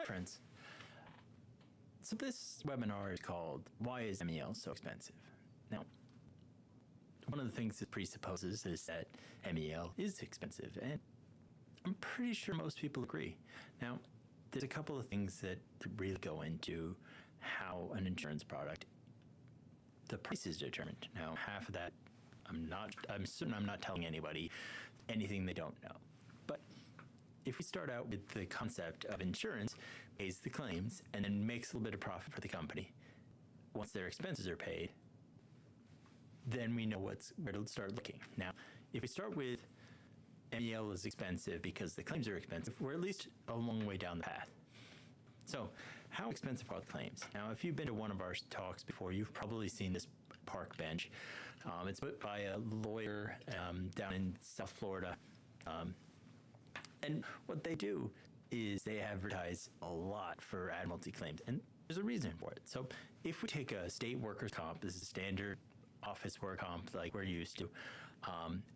friends. So this webinar is called Why is MEL so expensive? Now, one of the things it presupposes is that MEL is expensive, and I'm pretty sure most people agree. Now, there's a couple of things that really go into how an insurance product, the price is determined. Now, half of that, I'm certain I'm not telling anybody anything they don't know. But if we start out with the concept of insurance pays the claims and then makes a little bit of profit for the company, once their expenses are paid, then we know where to start looking. Now, if we start with MEL is expensive because the claims are expensive, we're at least a long way down the path. So how expensive are the claims? Now, if you've been to one of our talks before, you've probably seen this park bench. It's put by a lawyer down in South Florida. And what they do is they advertise a lot for admiralty claims, and there's a reason for it. So if we take a state workers' comp, this is standard office work comp like we're used to,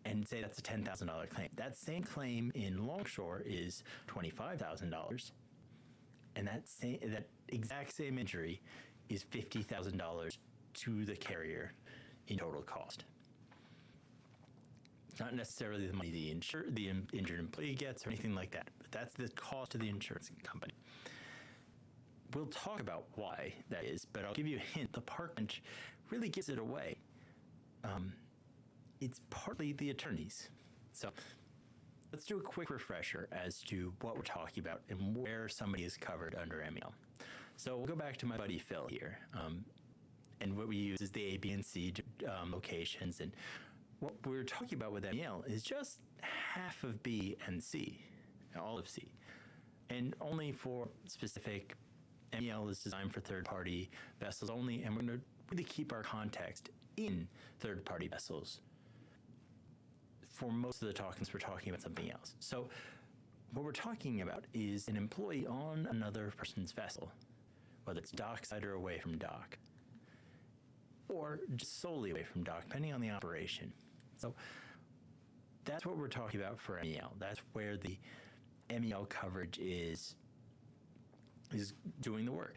and say that's a $10,000 claim. That same claim in Longshore is $25,000, and that exact same injury is $50,000 to the carrier in total cost. Not necessarily the money the injured employee gets or anything like that, but that's the cost to the insurance company. We'll talk about why that is, but I'll give you a hint. The park bench really gives it away. It's partly the attorneys. So let's do a quick refresher as to what we're talking about and where somebody is covered under MEL. So we'll go back to my buddy Phil here. And what we use is the A, B, and C locations. And what we're talking about with MEL is just half of B and C, all of C. And only for specific, MEL is designed for third-party vessels only, and we're going to really keep our context in third-party vessels. For most of the talkings, we're talking about something else. So what we're talking about is an employee on another person's vessel, whether it's dockside or away from dock, or just solely away from dock, depending on the operation. So that's what we're talking about for MEL. That's where the MEL coverage is doing the work.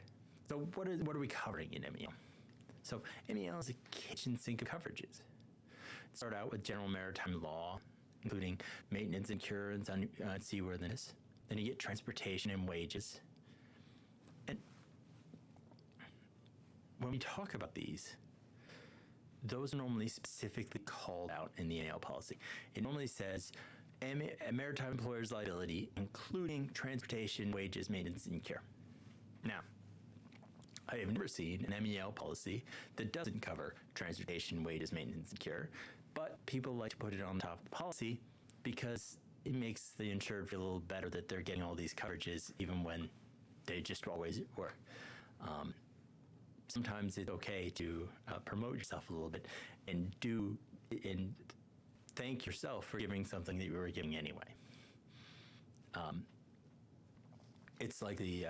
So what are we covering in MEL? So MEL is a kitchen sink of coverages. Start out with general maritime law, including maintenance and cure and seaworthiness. Then you get transportation and wages. And when we talk about these, those are normally specifically called out in the MEL policy. It normally says Maritime Employers Liability, including transportation, wages, maintenance, and cure. Now, I have never seen an MEL policy that doesn't cover transportation, wages, maintenance, and cure, but people like to put it on top of the policy because it makes the insured feel a little better that they're getting all these coverages even when they just always were. Sometimes it's okay to promote yourself a little bit and thank yourself for giving something that you were giving anyway. It's like the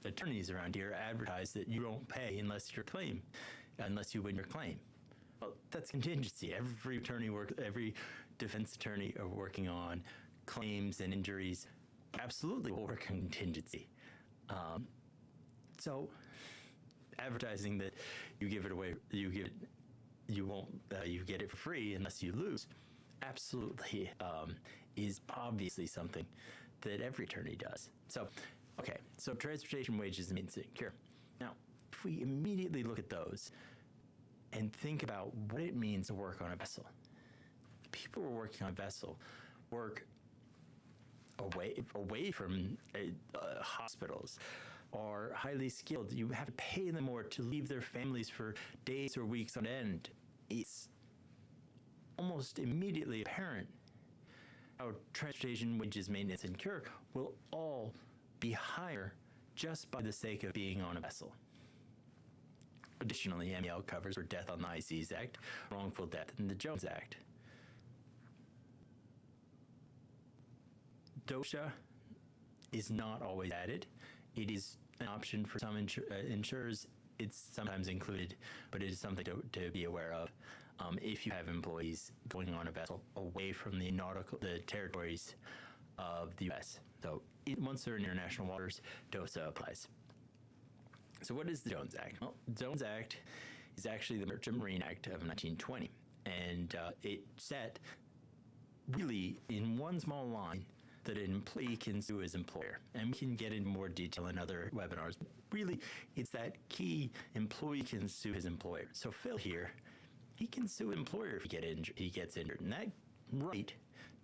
attorneys around here advertise that you don't pay unless you win your claim. Well, that's contingency. Every defense attorney are working on claims and injuries. Absolutely will work on contingency. So advertising that you give it away, you get it for free unless you lose, absolutely is obviously something that every attorney does. So, okay, so transportation, wages, and maintenance and cure. Now, if we immediately look at those and think about what it means to work on a vessel, people who are working on a vessel work away from hospitals, are highly skilled. You have to pay them more to leave their families for days or weeks on end. It's almost immediately apparent how transportation, wages, maintenance, and cure will all be higher just by the sake of being on a vessel. Additionally, MEL covers for death on the ICES Act, wrongful death in the Jones Act. DOSHA is not always added. It is an option for some insurers. It's sometimes included, but it is something to be aware of if you have employees going on a vessel away from the territories of the U.S. So once they're in international waters, DOSA applies. So what is the Jones Act? Well, the Jones Act is actually the Maritime Marine Act of 1920, and it set really in one small line that an employee can sue his employer. And we can get into more detail in other webinars. But really, it's that key: employee can sue his employer. So Phil here, he can sue an employer if he gets injured, and that right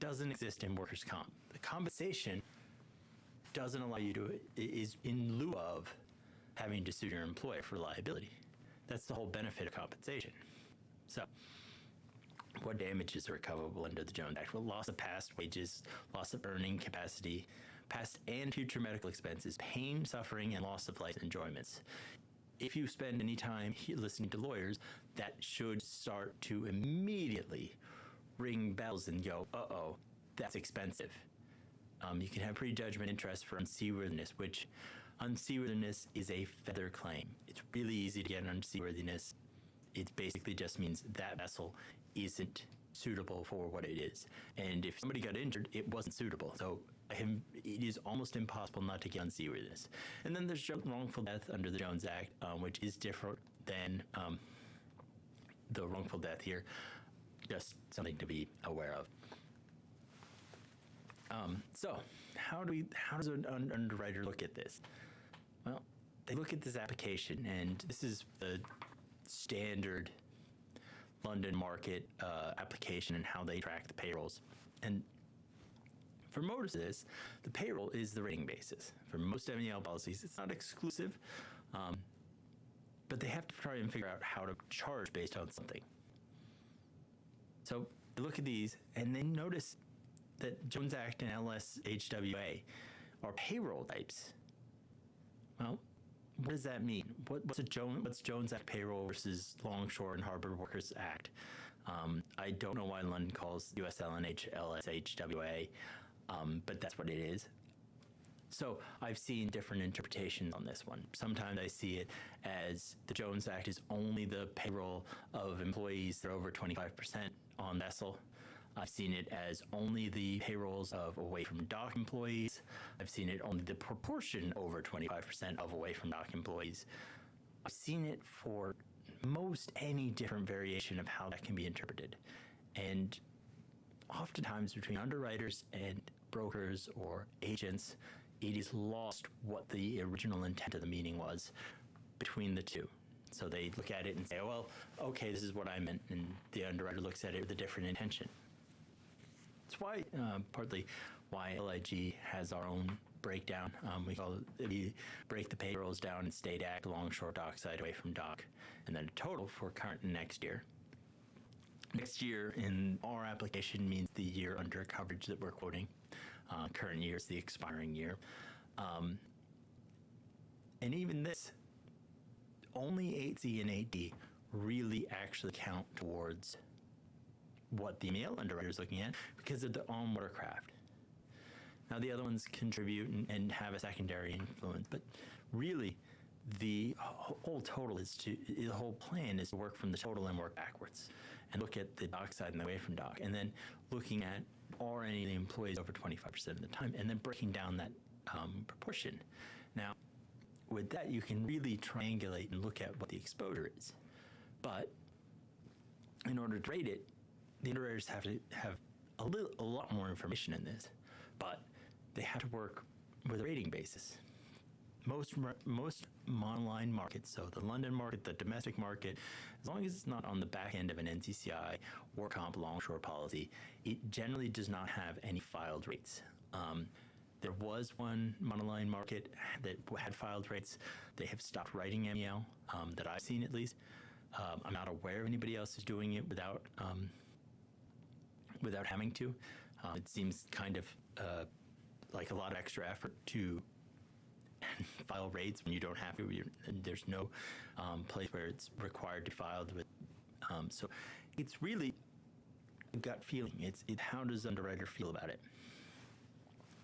doesn't exist in workers' comp. The compensation doesn't allow you to, is in lieu of having to sue your employer for liability. That's the whole benefit of compensation. So, what damages are recoverable under the Jones Act? Well, loss of past wages, loss of earning capacity, past and future medical expenses, pain, suffering, and loss of life enjoyments. If you spend any time listening to lawyers, that should start to immediately ring bells and go, uh-oh, that's expensive. You can have prejudgment interest for unseaworthiness, which unseaworthiness is a feather claim. It's really easy to get an unseaworthiness. It basically just means that vessel isn't suitable for what it is. And if somebody got injured, it wasn't suitable. So it is almost impossible not to get unseaworthiness. And then there's wrongful death under the Jones Act, which is different than the wrongful death here. Just something to be aware of. So how does an underwriter look at this? Well, they look at this application, and this is the standard London market application and how they track the payrolls. And for most of this, the payroll is the rating basis. For most MEL policies, it's not exclusive, but they have to try and figure out how to charge based on something. So they look at these, and they notice that Jones Act and LSHWA are payroll types. Well, what does that mean? What's Jones Act payroll versus Longshore and Harbor Workers Act? I don't know why London calls USLNH LSHWA, but that's what it is. So I've seen different interpretations on this one. Sometimes I see it as the Jones Act is only the payroll of employees that are over 25% on vessel. I've seen it as only the payrolls of away from dock employees. I've seen it only the proportion over 25% of away from dock employees. I've seen it for most any different variation of how that can be interpreted. And oftentimes between underwriters and brokers or agents, it is lost what the original intent of the meaning was between the two. So they look at it and say, oh, well, okay, this is what I meant. And the underwriter looks at it with a different intention. It's why, partly why LIG has our own breakdown. We break the payrolls down in State Act, Longshore, Dockside, away from dock, and then a total for current and next year. Next year in our application means the year under coverage that we're quoting. Current year is the expiring year. And even this, only 8C and 8D really actually count towards what the MEL underwriter is looking at because of the on-watercraft. Now the other ones contribute and have a secondary influence, but really the whole plan is to work from the total and work backwards and look at the dock side and the away from dock, and then looking at are any of the employees over 25% of the time, and then breaking down that proportion. Now, with that, you can really triangulate and look at what the exposure is. But in order to rate it, the underwriters have to have a lot more information in this, but they have to work with a rating basis. Most monoline markets, so the London market, the domestic market, as long as it's not on the back end of an NCCI or comp longshore policy, it generally does not have any filed rates. There was one monoline market that had filed rates. They have stopped writing MEL, that I've seen at least. I'm not aware of anybody else who's doing it without having to. It seems kind of like a lot of extra effort to file rates when you don't have to. There's no place where it's required to be filed with. So it's really a gut feeling. It's how does the underwriter feel about it?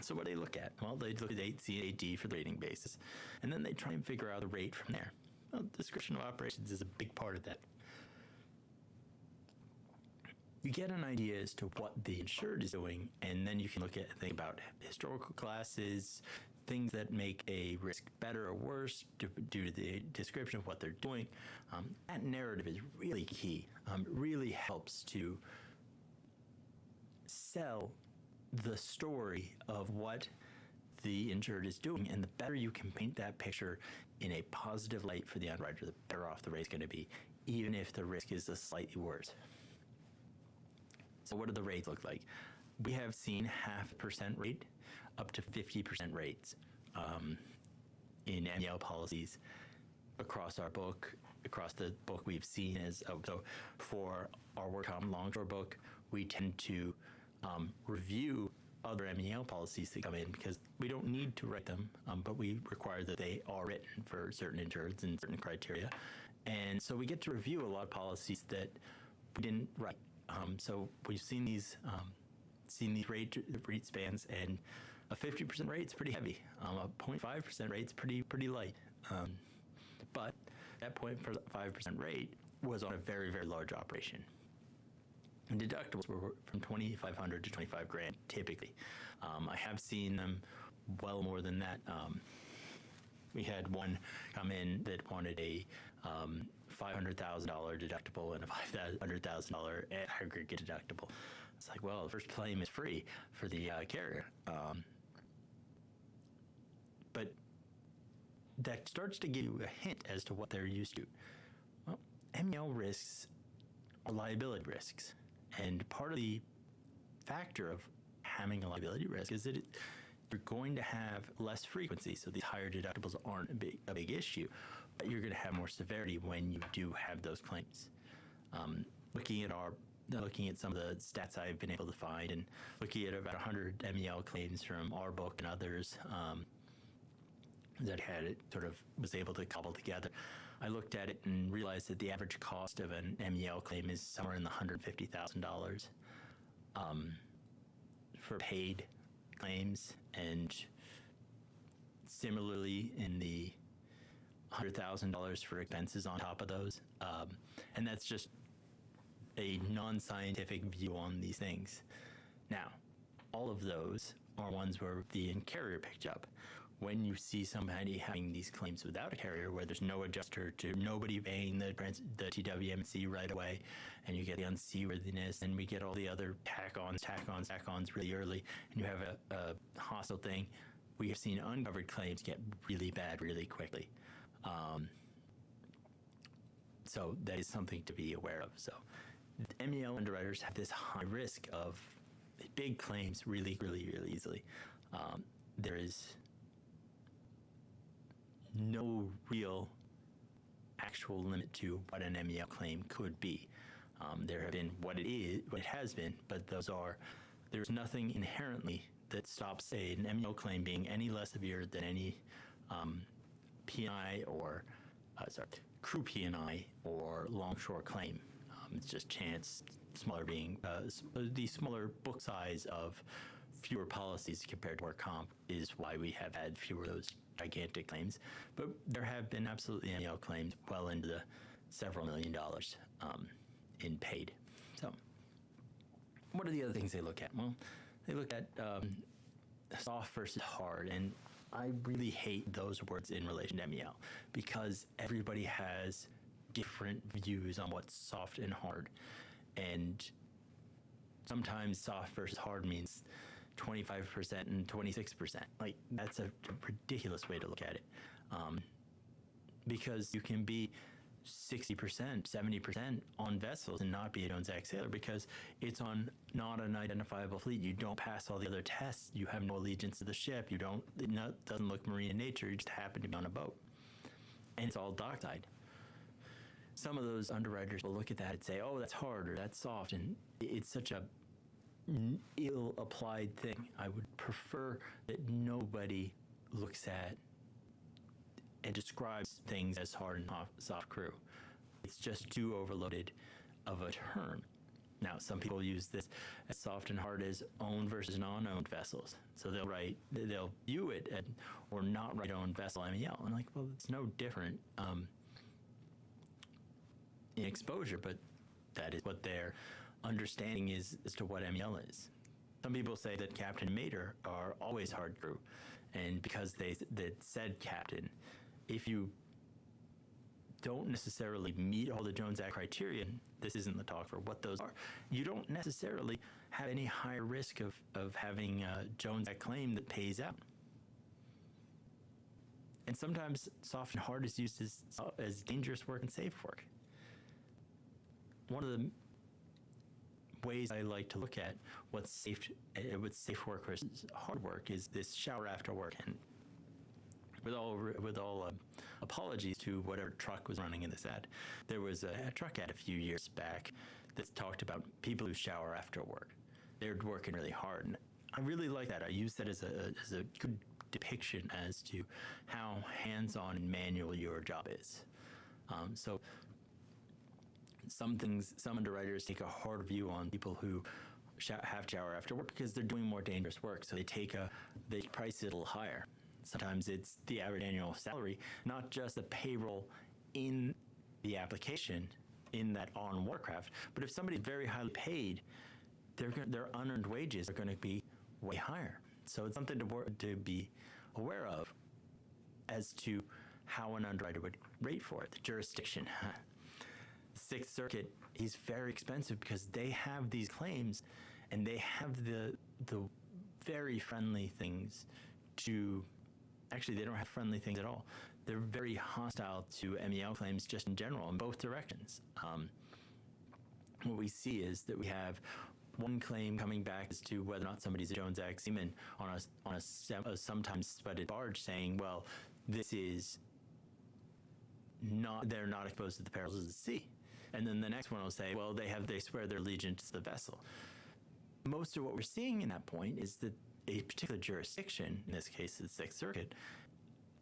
So what do they look at? Well, they look at 8C and 8D for the rating basis, and then they try and figure out the rate from there. Well, description of operations is a big part of that. you get an idea as to what the insured is doing, and then you can think about historical classes, things that make a risk better or worse due to the description of what they're doing. That narrative is really key. It really helps to sell the story of what the insured is doing, and the better you can paint that picture in a positive light for the underwriter, the better off the rate's going to be, even if the risk is slightly worse. So what do the rates look like? We have seen 0.5% rate up to 50% rates in MEL policies across our book. Across the book, we've seen so for our work on Longshore book, we tend to review other MEL policies that come in because we don't need to write them, but we require that they are written for certain insureds and certain criteria. And so we get to review a lot of policies that we didn't write. So we've seen these rate spans, and a 50% rate is pretty heavy. A 0.5% rate is pretty light. But that 0.5% rate was on a very, very large operation. And deductibles were from $2,500 to $25,000 typically. I have seen them well more than that. We had one come in that wanted a $500,000 deductible and a $500,000 aggregate deductible. It's like, well, the first claim is free for the carrier. But that starts to give you a hint as to what they're used to. Well, MEL risks are liability risks. And part of the factor of having a liability risk is that you're going to have less frequency, so these higher deductibles aren't a big issue, but you're going to have more severity when you do have those claims. Looking at some of the stats I've been able to find, and looking at about 100 MEL claims from our book and others that had it was able to cobble together, I looked at it and realized that the average cost of an MEL claim is somewhere in the $150,000 for paid claims, and similarly in the $100,000 for expenses on top of those. And that's just a non-scientific view on these things. Now, all of those are ones where the carrier picked up. When you see somebody having these claims without a carrier, where there's no adjuster to nobody paying the TWMC right away, and you get the unseaworthiness, and we get all the other tack-ons really early, and you have a hostile thing, we have seen uncovered claims get really bad really quickly. So that is something to be aware of. So MEL underwriters have this high risk of big claims really easily. There is no real actual limit to what an MEL claim could be. There have been what it has been, but there's nothing inherently that stops an MEL claim being any less severe than any P&I or crew P&I or Longshore claim. It's just chance, the smaller book size of fewer policies compared to our comp is why we have had fewer of those gigantic claims. But there have been absolutely MEL claims well into the several $1 million in paid. So what are the other things they look at? Well, they look at soft versus hard, and I really hate those words in relation to MEL because everybody has different views on what's soft and hard, and sometimes soft versus hard means 25% and 26%. Like, that's a ridiculous way to look at it, because you can be 60%, 70% on vessels and not be a Jones Act sailor because it's on not an identifiable fleet. You don't pass all the other tests. You have no allegiance to the ship. It doesn't look marine in nature. You just happen to be on a boat, and it's all dockside. Some of those underwriters will look at that and say, "Oh, that's hard," or "That's soft," and it's such a ill-applied thing. I would prefer that nobody looks at and describes things as hard and soft crew. It's just too overloaded of a term. Now, some people use this as soft and hard as owned versus non-owned vessels. So they'll view it or not write owned vessel MEL. I'm like, well, it's no different in exposure, but that is what their understanding is as to what MEL is. Some people say that captain and mate are always hard crew, and because that said captain, if you don't necessarily meet all the Jones Act criteria, this isn't the talk for what those are, you don't necessarily have any higher risk of having a Jones Act claim that pays out. And sometimes soft and hard is used as dangerous work and safe work. One of the ways I like to look at what's safe work versus hard work is this shower after work. And with all apologies to whatever truck was running in this ad, there was a truck ad a few years back that talked about people who shower after work. They're working really hard, and I really like that. I use that as a good depiction as to how hands-on and manual your job is. So some underwriters take a hard view on people who have shower after work because they're doing more dangerous work. So they price it a little higher. Sometimes it's the average annual salary, not just the payroll in the application in that on watercraft, but if somebody's very highly paid, their unearned wages are going to be way higher. So it's something to be aware of as to how an underwriter would rate for it. The jurisdiction. Sixth Circuit is very expensive because they have these claims and they have the very friendly things to, actually they don't have friendly things at all. They're very hostile to MEL claims just in general in both directions. What we see is that we have one claim coming back as to whether or not somebody's a Jones Act seaman on a sometimes spudded barge saying, well, this is not, they're not exposed to the perils of the sea. And then the next one will say, well, they swear their allegiance to the vessel. Most of what we're seeing in that point is that a particular jurisdiction, in this case the Sixth Circuit,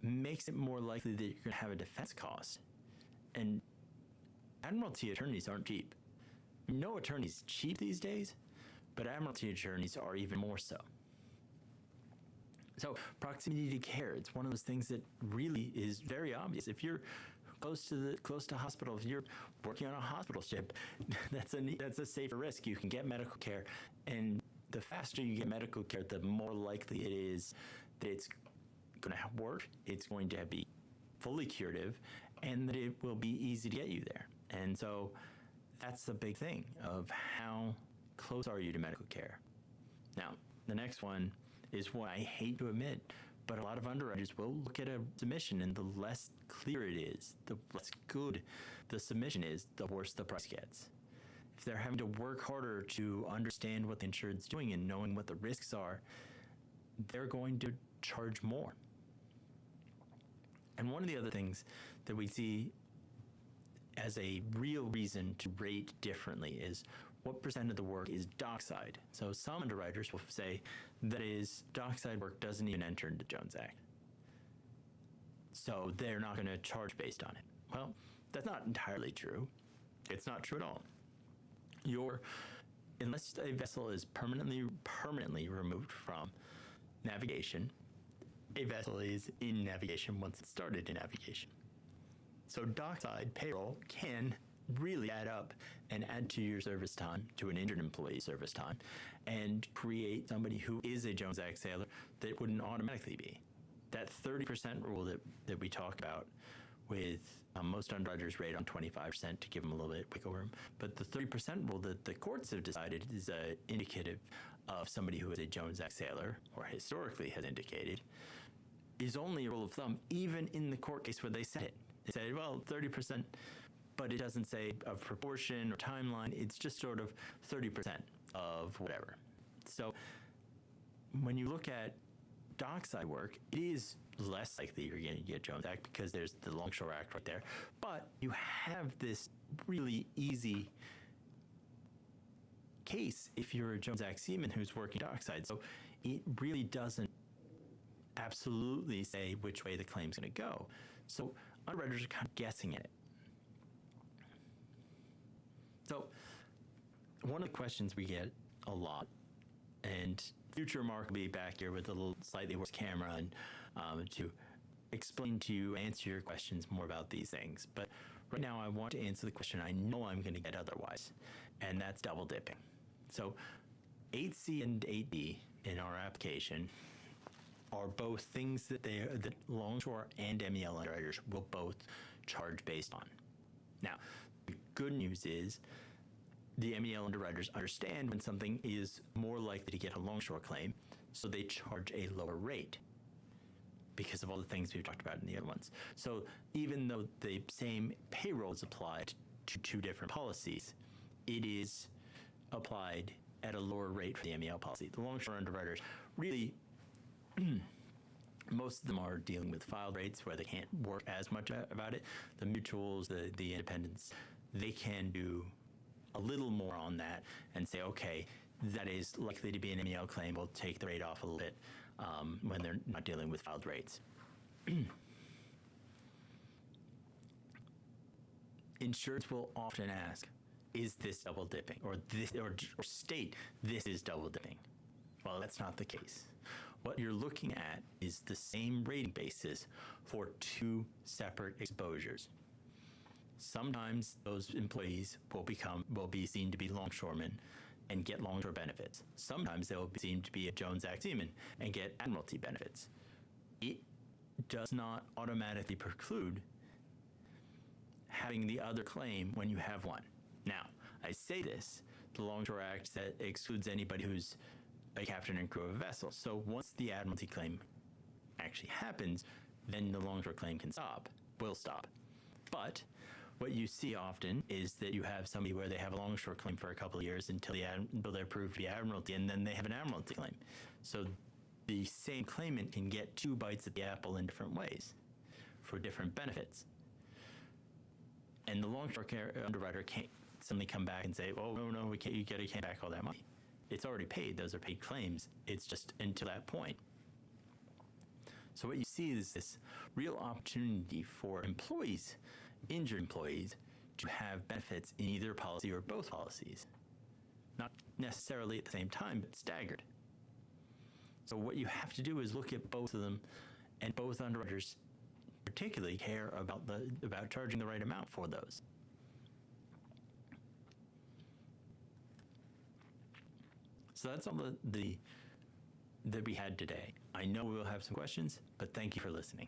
makes it more likely that you're going to have a defense cost. And admiralty attorneys aren't cheap. No attorney's cheap these days, but admiralty attorneys are even more so. So proximity to care, it's one of those things that really is very obvious. If you're close to hospital, if you're working on a hospital ship, that's a safer risk. You can get medical care, and the faster you get medical care, the more likely it is that it's going to work, it's going to be fully curative, and that it will be easy to get you there. And so that's the big thing of how close are you to medical care. Now, the next one is what I hate to admit, but a lot of underwriters will look at a submission, and the less clear it is, the less good the submission is, the worse the price gets. If they're having to work harder to understand what the insured's doing and knowing what the risks are, they're going to charge more. And one of the other things that we see as a real reason to rate differently is what percent of the work is dockside. So some underwriters will say that is dockside work doesn't even enter into Jones Act. So they're not going to charge based on it. Well, that's not entirely true. It's not true at all. Unless a vessel is permanently removed from navigation, a vessel is in navigation once it started in navigation. So dockside payroll can really add up and add to your service time, to an injured employee's service time, and create somebody who is a Jones Act sailor that wouldn't automatically be. That 30% rule that we talk about with most underwriters rate on 25% to give them a little bit wiggle room, but the 30% rule that the courts have decided is indicative of somebody who is a Jones Act sailor, or historically has indicated, is only a rule of thumb, even in the court case where they set it. They say, well, 30%, but it doesn't say a proportion or timeline. It's just sort of 30% of whatever. So when you look at dockside work, it is less likely you're going to get Jones Act because there's the Longshore Act right there. But you have this really easy case if you're a Jones Act seaman who's working dockside. So it really doesn't absolutely say which way the claim's going to go. So underwriters are kind of guessing at it. So one of the questions we get a lot, and future Mark will be back here with a little slightly worse camera and to explain to you, answer your questions more about these things. But right now I want to answer the question I know I'm going to get otherwise. and that's double dipping. So 8C and 8D in our application are both things that that Longshore and MEL underwriters will both charge based on. Now, the good news is the MEL underwriters understand when something is more likely to get a Longshore claim, so they charge a lower rate because of all the things we've talked about in the other ones. So even though the same payroll is applied to two different policies, it is applied at a lower rate for the MEL policy. The Longshore underwriters really, most of them are dealing with filed rates where they can't work as much about it. The mutuals, the independents, they can do a little more on that and say, okay, that is likely to be an MEL claim. We'll take the rate off a little bit when they're not dealing with filed rates. Insureds will often ask, is this double dipping? Or state this is double dipping. Well, that's not the case. What you're looking at is the same rating basis for two separate exposures. Sometimes those employees will be seen to be longshoremen and get Longshore benefits. Sometimes they will be seen to be a Jones Act seaman and get Admiralty benefits. It does not automatically preclude having the other claim when you have one. Now, I say this, the Longshore Act that excludes anybody who's a captain and crew of a vessel. So once the Admiralty claim actually happens, then the Longshore claim will stop. But what you see often is that you have somebody where they have a Longshore claim for a couple of years until they're proved to be Admiralty, and then they have an Admiralty claim. So the same claimant can get two bites at the apple in different ways for different benefits. And the Longshore underwriter can't suddenly come back and say, oh, no, we can't, you got to get back all that money. It's already paid. Those are paid claims. It's just until that point. So what you see is this real opportunity for employees, injured employees, to have benefits in either policy or both policies. Not necessarily at the same time, but staggered. So what you have to do is look at both of them, and both underwriters particularly care about charging the right amount for those. So that's all that we had today. I know we'll have some questions, but thank you for listening.